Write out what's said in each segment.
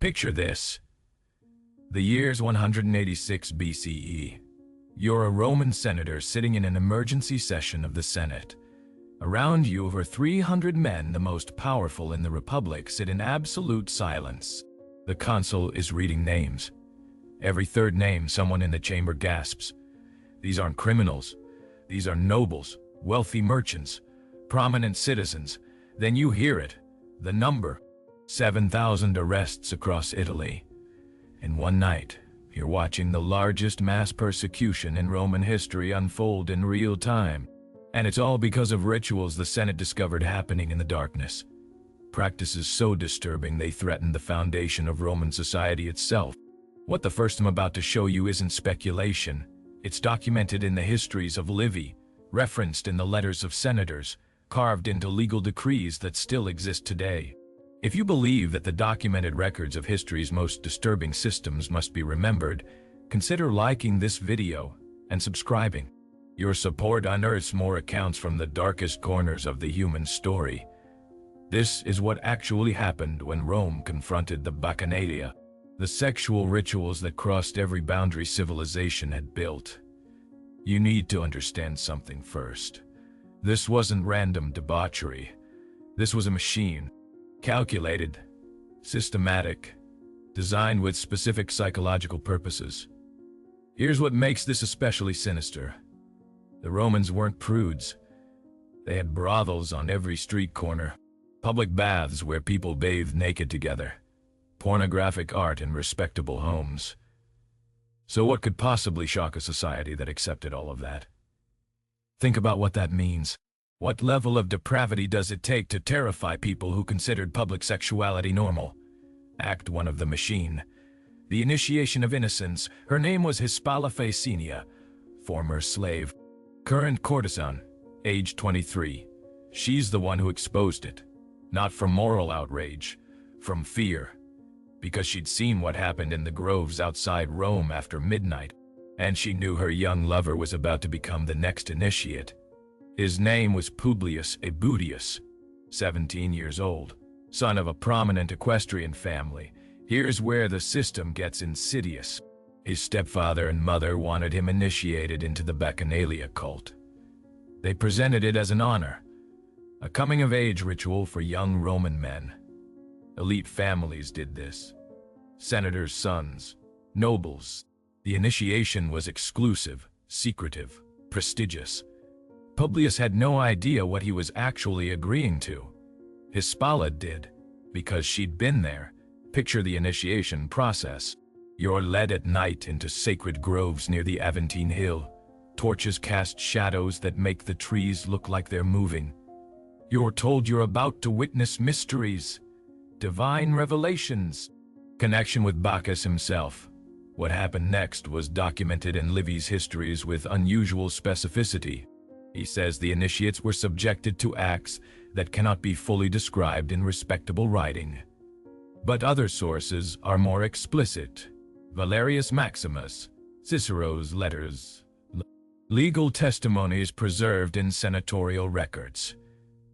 Picture this. The year's 186 BCE. You're a Roman senator sitting in an emergency session of the Senate. Around you, over 300 men, the most powerful in the Republic, sit in absolute silence. The consul is reading names. Every third name, someone in the chamber gasps. These aren't criminals. These are nobles, wealthy merchants, prominent citizens. Then you hear it. The number. 7,000 arrests across Italy. In one night, you're watching the largest mass persecution in Roman history unfold in real time. And it's all because of rituals the Senate discovered happening in the darkness. Practices so disturbing they threatened the foundation of Roman society itself. What the first I'm about to show you isn't speculation. It's documented in the histories of Livy, referenced in the letters of senators, carved into legal decrees that still exist today. If you believe that the documented records of history's most disturbing systems must be remembered, consider liking this video and subscribing. Your support unearths more accounts from the darkest corners of the human story. This is what actually happened when Rome confronted the Bacchanalia, the sexual rituals that crossed every boundary civilization had built. You need to understand something first. This wasn't random debauchery. This was a machine. Calculated, systematic, designed with specific psychological purposes. Here's what makes this especially sinister. The Romans weren't prudes. They had brothels on every street corner, public baths where people bathed naked together, pornographic art in respectable homes. So what could possibly shock a society that accepted all of that? Think about what that means. What level of depravity does it take to terrify people who considered public sexuality normal? Act 1 of the machine. The initiation of innocence. Her name was Hispala Faecinia, former slave, current courtesan, age 23. She's the one who exposed it. Not from moral outrage, from fear. Because she'd seen what happened in the groves outside Rome after midnight, and she knew her young lover was about to become the next initiate. His name was Publius Aebutius, 17 years old, son of a prominent equestrian family. Here's where the system gets insidious. His stepfather and mother wanted him initiated into the Bacchanalia cult. They presented it as an honor, a coming-of-age ritual for young Roman men. Elite families did this. Senators' sons, nobles. The initiation was exclusive, secretive, prestigious. Publius had no idea what he was actually agreeing to. Hispala did, because she'd been there. Picture the initiation process. You're led at night into sacred groves near the Aventine Hill. Torches cast shadows that make the trees look like they're moving. You're told you're about to witness mysteries, divine revelations, connection with Bacchus himself. What happened next was documented in Livy's histories with unusual specificity. He says the initiates were subjected to acts that cannot be fully described in respectable writing. But other sources are more explicit. Valerius Maximus, Cicero's letters, legal testimonies preserved in senatorial records.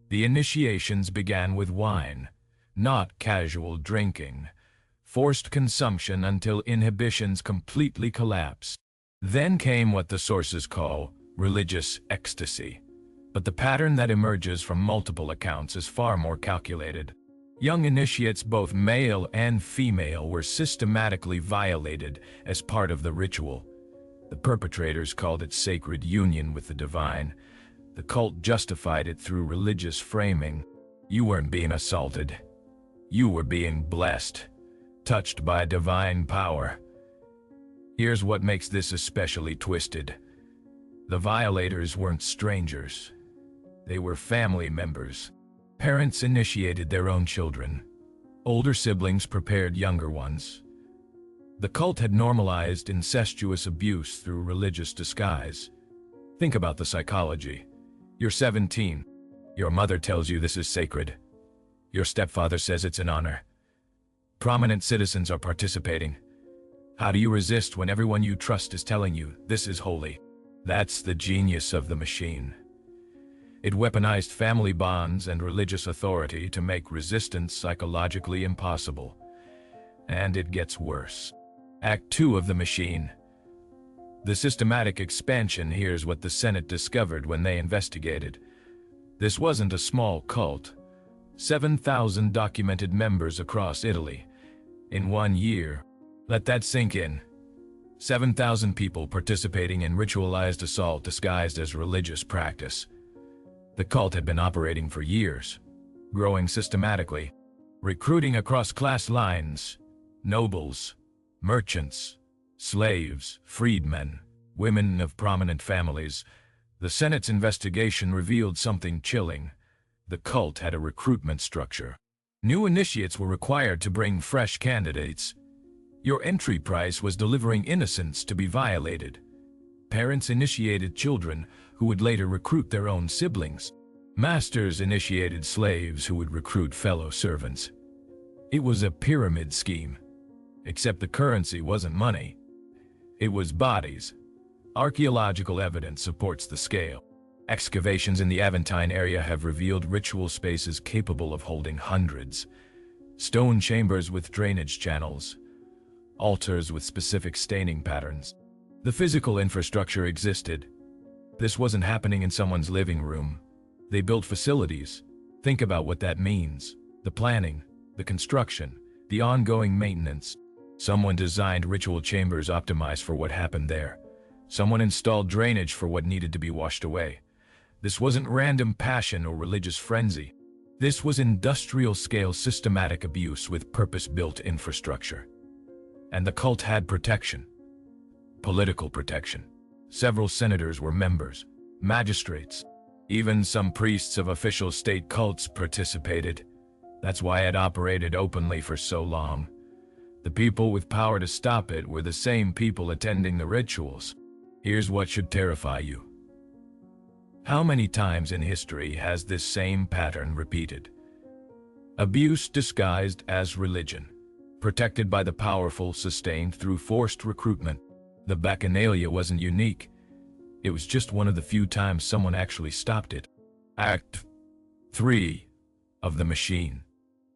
The initiations began with wine, not casual drinking, forced consumption until inhibitions completely collapsed. Then came what the sources call religious ecstasy. But the pattern that emerges from multiple accounts is far more calculated. Young initiates, both male and female, were systematically violated as part of the ritual. The perpetrators called it sacred union with the divine. The cult justified it through religious framing. You weren't being assaulted. You were being blessed, touched by divine power. Here's what makes this especially twisted. The violators weren't strangers. They were family members. Parents initiated their own children. Older siblings prepared younger ones. The cult had normalized incestuous abuse through religious disguise. Think about the psychology. You're 17. Your mother tells you this is sacred. Your stepfather says it's an honor. Prominent citizens are participating. How do you resist when everyone you trust is telling you this is holy? That's the genius of the machine. It weaponized family bonds and religious authority to make resistance psychologically impossible. And it gets worse. Act 2 of the machine. The systematic expansion. Here's what the Senate discovered when they investigated. This wasn't a small cult. 7,000 documented members across Italy. In 1 year. Let that sink in. 7,000 people participating in ritualized assault disguised as religious practice. The cult had been operating for years, growing systematically, recruiting across class lines, nobles, merchants, slaves, freedmen, women of prominent families. The Senate's investigation revealed something chilling. The cult had a recruitment structure. New initiates were required to bring fresh candidates. Your entry price was delivering innocence to be violated. Parents initiated children who would later recruit their own siblings. Masters initiated slaves who would recruit fellow servants. It was a pyramid scheme. Except the currency wasn't money. It was bodies. Archaeological evidence supports the scale. Excavations in the Aventine area have revealed ritual spaces capable of holding hundreds. Stone chambers with drainage channels. Altars with specific staining patterns. The physical infrastructure existed. This wasn't happening in someone's living room. They built facilities. Think about what that means. The planning, the construction, the ongoing maintenance. Someone designed ritual chambers optimized for what happened there. Someone installed drainage for what needed to be washed away. This wasn't random passion or religious frenzy. This was industrial-scale systematic abuse with purpose-built infrastructure. And the cult had protection. Political protection. Several senators were members, magistrates. Even some priests of official state cults participated. That's why it operated openly for so long. The people with power to stop it were the same people attending the rituals. Here's what should terrify you. How many times in history has this same pattern repeated? Abuse disguised as religion. Protected by the powerful, sustained through forced recruitment. The Bacchanalia wasn't unique. It was just one of the few times someone actually stopped it. Act 3 of the machine.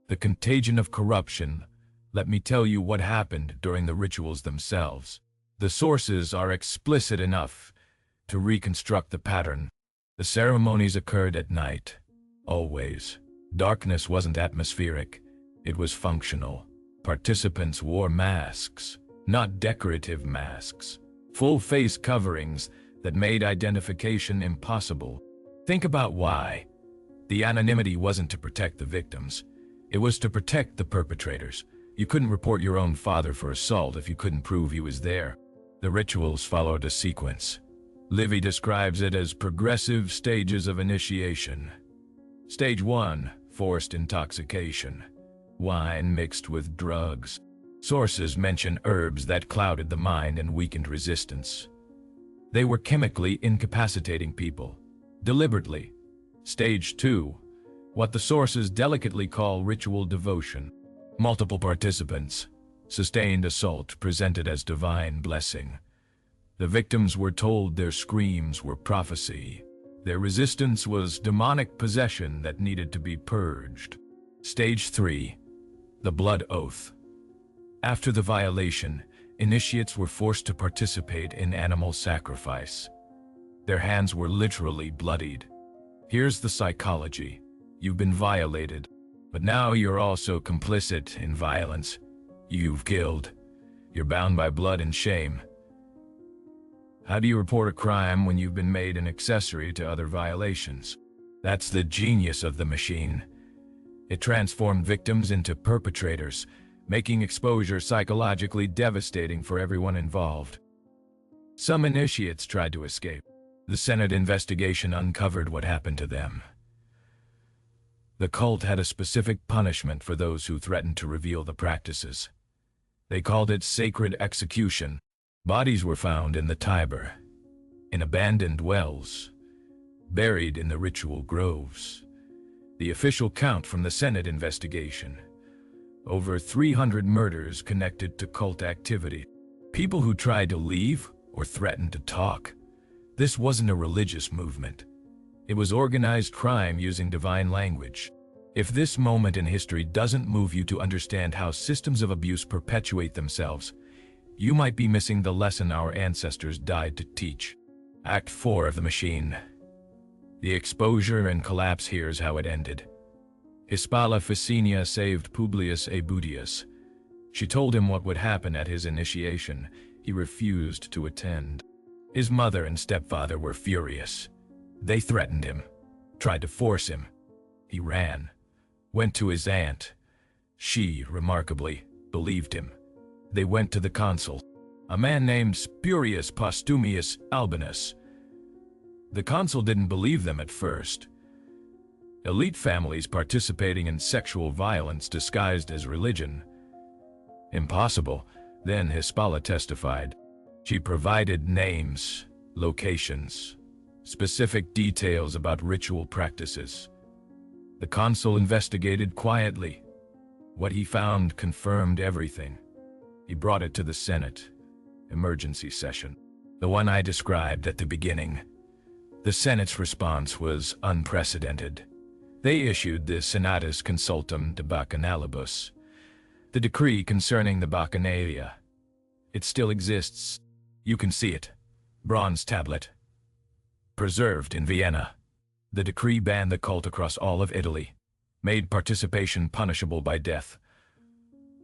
The contagion of corruption. Let me tell you what happened during the rituals themselves. The sources are explicit enough to reconstruct the pattern. The ceremonies occurred at night. Always. Darkness wasn't atmospheric. It was functional. Participants wore masks, not decorative masks. Full face coverings that made identification impossible. Think about why. The anonymity wasn't to protect the victims. It was to protect the perpetrators. You couldn't report your own father for assault if you couldn't prove he was there. The rituals followed a sequence. Livy describes it as progressive stages of initiation. Stage 1, forced intoxication. Wine mixed with drugs. Sources mention herbs that clouded the mind and weakened resistance. They were chemically incapacitating people, deliberately. Stage 2, what the sources delicately call ritual devotion. Multiple participants. Sustained assault presented as divine blessing. The victims were told their screams were prophecy. Their resistance was demonic possession that needed to be purged. Stage 3, the blood oath. After the violation, initiates were forced to participate in animal sacrifice. Their hands were literally bloodied. Here's the psychology. You've been violated, but now you're also complicit in violence. You've killed. You're bound by blood and shame. How do you report a crime when you've been made an accessory to other violations? That's the genius of the machine. It transformed victims into perpetrators, making exposure psychologically devastating for everyone involved. Some initiates tried to escape. The Senate investigation uncovered what happened to them. The cult had a specific punishment for those who threatened to reveal the practices. They called it sacred execution. Bodies were found in the Tiber, in abandoned wells, buried in the ritual groves. The official count from the Senate investigation: over 300 murders connected to cult activity. People who tried to leave or threatened to talk. This wasn't a religious movement. It was organized crime using divine language. If this moment in history doesn't move you to understand how systems of abuse perpetuate themselves, you might be missing the lesson our ancestors died to teach. Act 4 of The Machine. The exposure and collapse. Here's how it ended. Hispala Ficinia saved Publius Aebutius. She told him what would happen at his initiation. He refused to attend. His mother and stepfather were furious. They threatened him, tried to force him. He ran, went to his aunt. She, remarkably, believed him. They went to the consul, a man named Spurius Postumius Albinus. The consul didn't believe them at first. Elite families participating in sexual violence disguised as religion. Impossible. Then Hispala testified. She provided names, locations, specific details about ritual practices. The consul investigated quietly. What he found confirmed everything. He brought it to the Senate. Emergency session. The one I described at the beginning. The Senate's response was unprecedented. They issued the Senatus Consultum de Bacchanalibus, the decree concerning the Bacchanalia. It still exists. You can see it. Bronze tablet. Preserved in Vienna. The decree banned the cult across all of Italy, made participation punishable by death,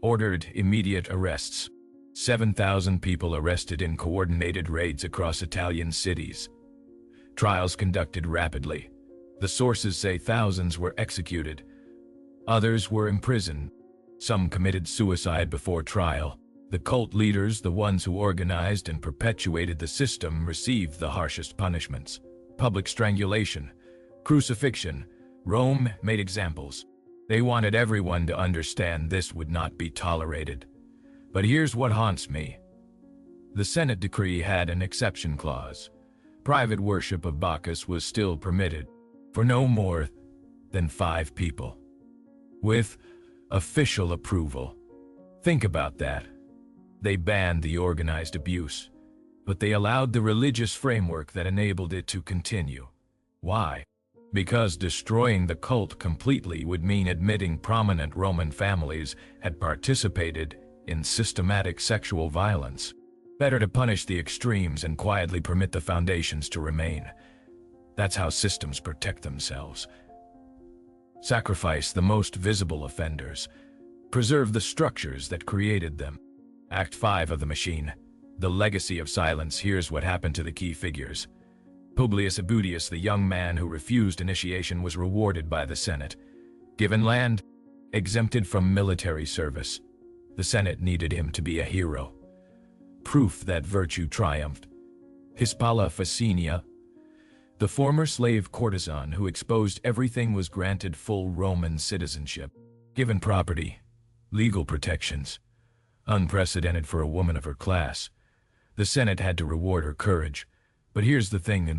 ordered immediate arrests. 7,000 people arrested in coordinated raids across Italian cities. Trials conducted rapidly. The sources say thousands were executed. Others were imprisoned. Some committed suicide before trial. The cult leaders, the ones who organized and perpetuated the system, received the harshest punishments. Public strangulation, crucifixion. Rome made examples. They wanted everyone to understand this would not be tolerated. But here's what haunts me. The Senate decree had an exception clause. Private worship of Bacchus was still permitted, for no more than 5 people. With official approval. Think about that. They banned the organized abuse, but they allowed the religious framework that enabled it to continue. Why? Because destroying the cult completely would mean admitting prominent Roman families had participated in systematic sexual violence. Better to punish the extremes and quietly permit the foundations to remain. That's how systems protect themselves. Sacrifice the most visible offenders. Preserve the structures that created them. Act 5 of The Machine. The legacy of silence. Here's what happened to the key figures. Publius Aebutius, the young man who refused initiation, was rewarded by the Senate. Given land, exempted from military service. The Senate needed him to be a hero. Proof that virtue triumphed. Hispala Ficinia, the former slave courtesan who exposed everything, was granted full Roman citizenship. Given property, legal protections. Unprecedented for a woman of her class. The Senate had to reward her courage. But here's the thing.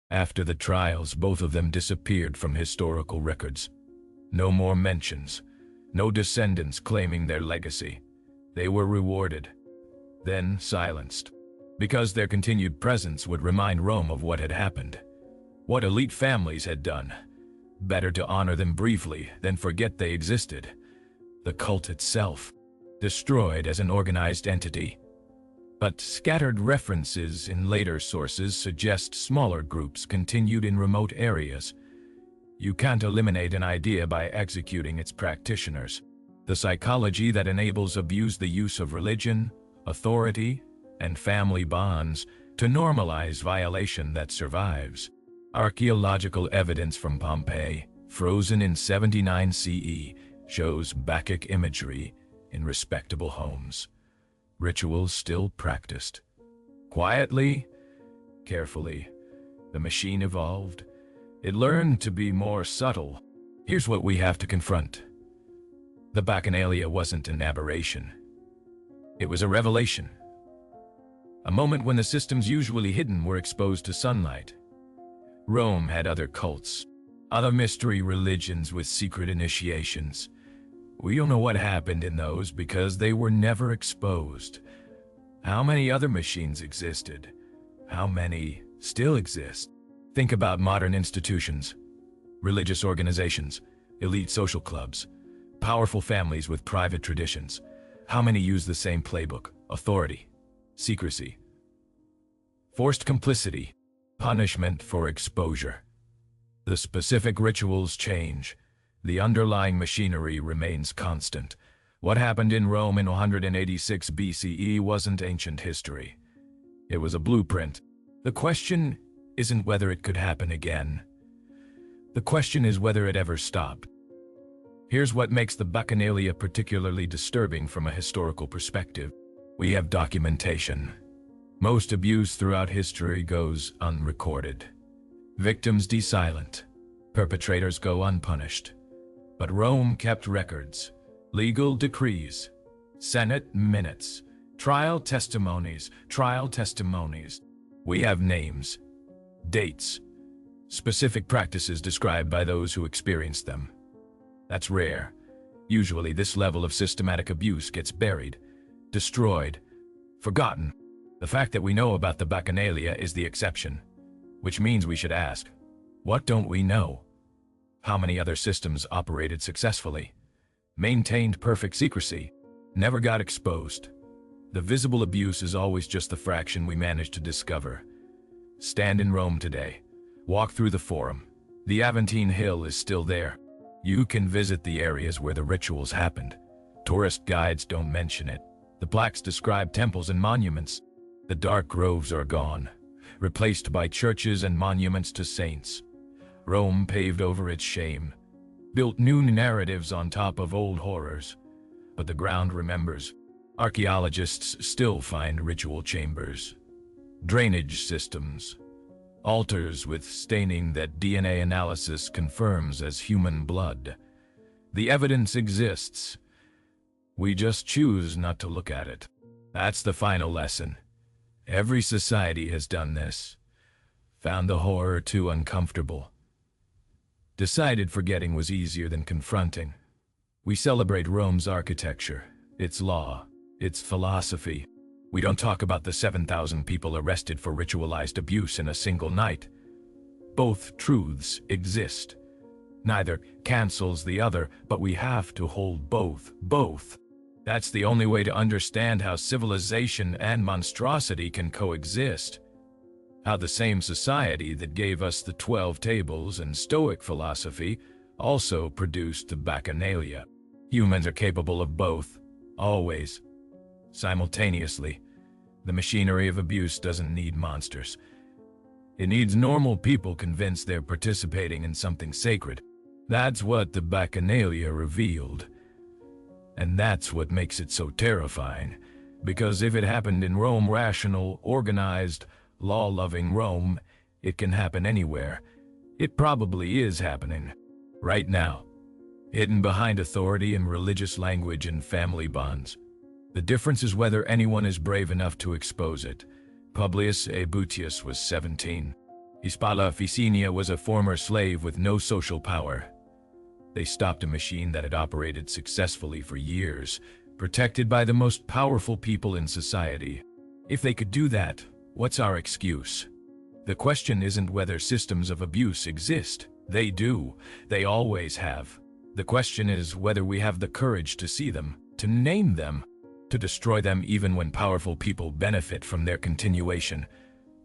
After the trials, both of them disappeared from historical records. No more mentions. No descendants claiming their legacy. They were rewarded, then silenced, because their continued presence would remind Rome of what had happened, what elite families had done. Better to honor them briefly than forget they existed. The cult itself, destroyed as an organized entity. But scattered references in later sources suggest smaller groups continued in remote areas. You can't eliminate an idea by executing its practitioners. The psychology that enables abuse, the use of religion, authority, and family bonds to normalize violation that survives. Archaeological evidence from Pompeii, frozen in 79 CE, shows Bacchic imagery in respectable homes. Rituals still practiced. Quietly, carefully, the machine evolved. It learned to be more subtle. Here's what we have to confront. The Bacchanalia wasn't an aberration. It was a revelation. A moment when the systems usually hidden were exposed to sunlight. Rome had other cults, other mystery religions with secret initiations. We don't know what happened in those because they were never exposed. How many other machines existed? How many still exist? Think about modern institutions, religious organizations, elite social clubs, powerful families with private traditions. How many use the same playbook? Authority, secrecy, forced complicity, punishment for exposure. The specific rituals change. The underlying machinery remains constant. What happened in Rome in 186 BCE wasn't ancient history. It was a blueprint. The question isn't whether it could happen again. The question is whether it ever stopped. Here's what makes the Bacchanalia particularly disturbing from a historical perspective. We have documentation. Most abuse throughout history goes unrecorded. Victims silent. Perpetrators go unpunished. But Rome kept records, legal decrees, Senate minutes, trial testimonies. We have names, dates, specific practices described by those who experienced them. That's rare. Usually this level of systematic abuse gets buried, destroyed, forgotten. The fact that we know about the Bacchanalia is the exception, which means we should ask, what don't we know? How many other systems operated successfully, maintained perfect secrecy, never got exposed? The visible abuse is always just the fraction we manage to discover. Stand in Rome today. Walk through the Forum. The Aventine Hill is still there. You can visit the areas where the rituals happened. Tourist guides don't mention it. The plaques describe temples and monuments. The dark groves are gone, replaced by churches and monuments to saints. Rome paved over its shame, built new narratives on top of old horrors. But the ground remembers. Archaeologists still find ritual chambers, drainage systems, altars with staining that DNA analysis confirms as human blood. The evidence exists. We just choose not to look at it. That's the final lesson. Every society has done this. Found the horror too uncomfortable. Decided forgetting was easier than confronting. We celebrate Rome's architecture, its law, its philosophy. We don't talk about the 7,000 people arrested for ritualized abuse in a single night. Both truths exist. Neither cancels the other, but we have to hold both. That's the only way to understand how civilization and monstrosity can coexist. How the same society that gave us the 12 tables and Stoic philosophy also produced the Bacchanalia. Humans are capable of both, always, simultaneously. The machinery of abuse doesn't need monsters. It needs normal people convinced they're participating in something sacred. That's what the Bacchanalia revealed. And that's what makes it so terrifying. Because if it happened in Rome, rational, organized, law-loving Rome, it can happen anywhere. It probably is happening. Right now. Hidden behind authority and religious language and family bonds. The difference is whether anyone is brave enough to expose it. Publius Aebutius was 17. Hispala Ficenia was a former slave with no social power. They stopped a machine that had operated successfully for years, protected by the most powerful people in society. If they could do that, what's our excuse? The question isn't whether systems of abuse exist. They do. They always have. The question is whether we have the courage to see them, to name them, to destroy them even when powerful people benefit from their continuation.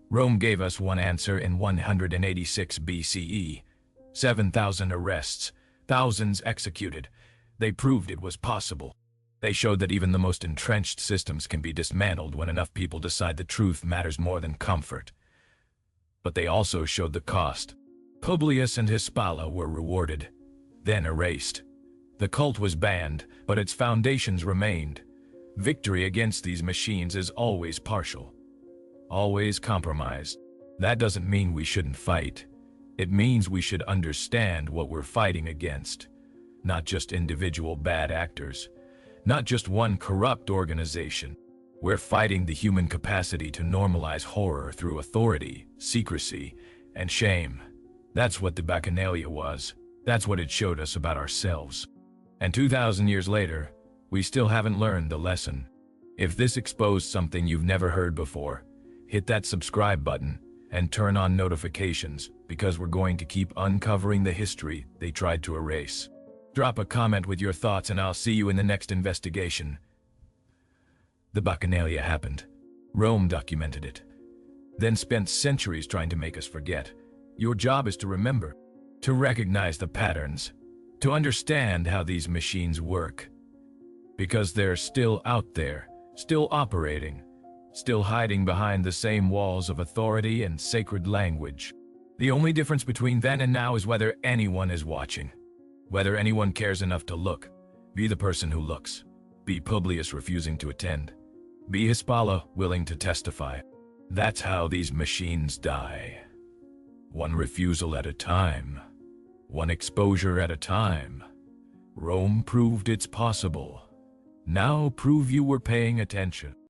Rome gave us one answer in 186 BCE. 7,000 arrests, thousands executed. They proved it was possible. They showed that even the most entrenched systems can be dismantled when enough people decide the truth matters more than comfort. But they also showed the cost. Publius and Hispala were rewarded, then erased. The cult was banned, but its foundations remained. Victory against these machines is always partial, always compromised. That doesn't mean we shouldn't fight. It means we should understand what we're fighting against. Not just individual bad actors, not just one corrupt organization. We're fighting the human capacity to normalize horror through authority, secrecy, and shame. That's what the Bacchanalia was. That's what it showed us about ourselves. And 2,000 years later, we still haven't learned the lesson. If this exposed something you've never heard before, hit that subscribe button and turn on notifications, because we're going to keep uncovering the history they tried to erase. Drop a comment with your thoughts and I'll see you in the next investigation. The Bacchanalia happened. Rome documented it, then spent centuries trying to make us forget. Your job is to remember, to recognize the patterns, to understand how these machines work. Because they're still out there, still operating, still hiding behind the same walls of authority and sacred language. The only difference between then and now is whether anyone is watching, whether anyone cares enough to look. Be the person who looks. Be Publius refusing to attend. Be Hispala willing to testify. That's how these machines die. One refusal at a time. One exposure at a time. Rome proved it's possible. Now prove you were paying attention.